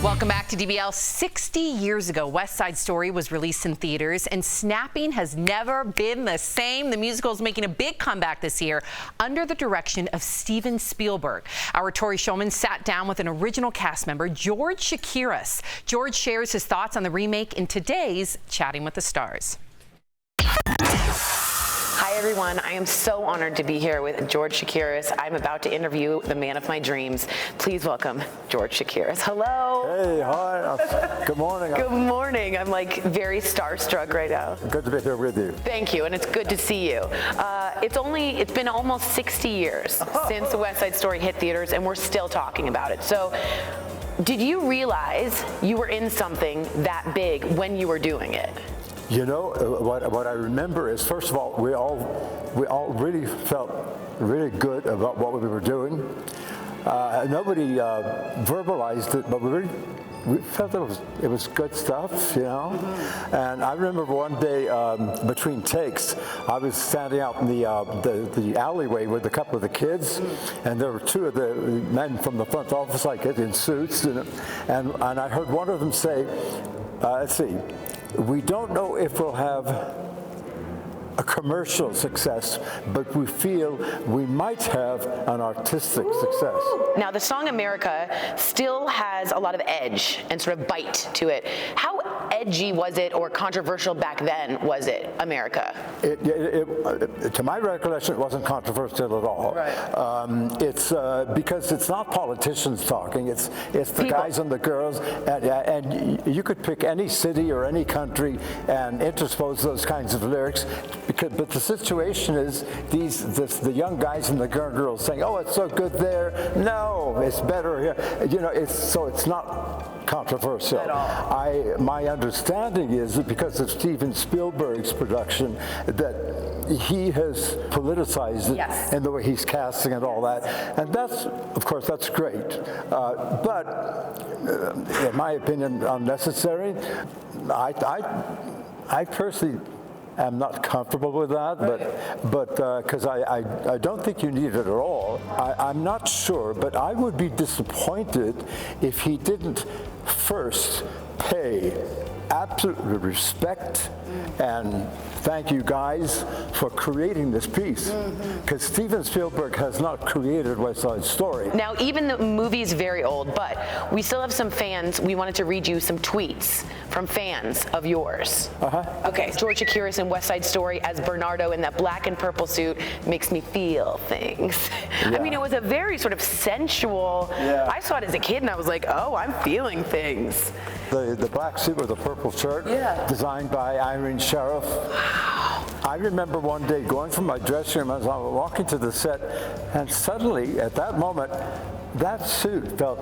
Welcome back to DBL. 60 years ago, West Side Story was released in theaters, and snapping has never been the same. The musical is making a big comeback this year under the direction of Steven Spielberg. Our Tori Shulman sat down with an original cast member, George Chakiris. George shares his thoughts on the remake in today's Chatting with the Stars. Hi everyone, I am so honored to be here with George Chakiris. I'm about to interview the man of my dreams. Please welcome George Chakiris. Hello. Hey, hi. Good morning. Good morning. I'm like very starstruck right now. Good to be here with you. Thank you, and it's good to see you. It's been almost 60 years since the West Side Story hit theaters, and we're still talking about it. So, did you realize you were in something that big when you were doing it? You know, what I remember is, first of all, we all really felt really good about what we were doing. Nobody verbalized it, but we felt it was good stuff, you know. Mm-hmm. And I remember one day between takes, I was standing out in the alleyway with a couple of the kids, and there were two of the men from the front office, like in suits, and I heard one of them say, let's see, we don't know if we'll have a commercial success, but we feel we might have an artistic success. Now, the song America still has a lot of edge and sort of bite to it. How edgy was it, or controversial back then was it, America? To my recollection, it wasn't controversial at all. Right. It's because it's not politicians talking, it's the people. Guys and the girls, and you could pick any city or any country and interpose those kinds of lyrics. But the situation is the young guys and the girls saying, "Oh, it's so good there. No, it's better here." You know, it's not controversial at all. My understanding is that because of Steven Spielberg's production, that he has politicized it, yes, and the way he's casting and all that, and that's, of course, that's great. But in my opinion, unnecessary. I personally am not comfortable with that, but because I don't think you need it at all. I'm not sure, but I would be disappointed if he didn't first pay absolute respect and thank you guys for creating this piece, because Steven Spielberg has not created West Side Story. Now, even the movie's very old, but we still have some fans. We wanted to read you some tweets from fans of yours. Okay, George Chakiris in West Side Story as Bernardo in that black and purple suit makes me feel things. Yeah. I mean, it was a very sort of sensual, I saw it as a kid and I was like, oh, I'm feeling things. The black suit with the purple shirt, designed by Irene Sheriff. I remember one day going from my dressing room as I was walking to the set, and suddenly, at that moment, that suit felt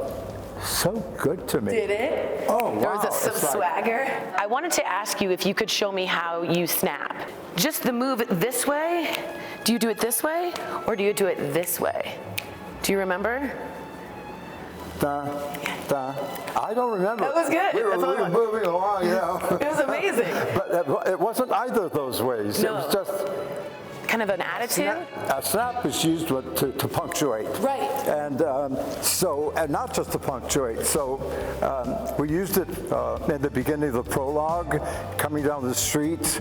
so good to me. Did it? Oh, wow. There was some swagger. I wanted to ask you if you could show me how you snap. Just the move this way? Do you do it this way, or do you do it this way? Do you remember? I don't remember. That was good. We were moving along, you know. It was amazing. But it wasn't either of those ways. No. It was just kind of an attitude. A snap is used to punctuate. Right. And and not just to punctuate. So we used it in the beginning of the prologue, coming down the street.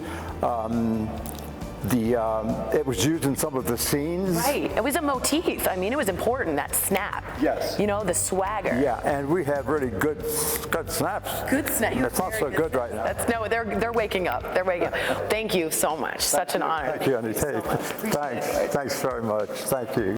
It was used in some of the scenes. Right. It was a motif. I mean, it was important, that snap. Yes. You know, the swagger. Yeah, and we have really good snaps. Good snap. It's not so good right now. No, they're waking up. They're waking up. Thank you so much. Such an honor. Thank you, Annie. Thanks very much. Thank you.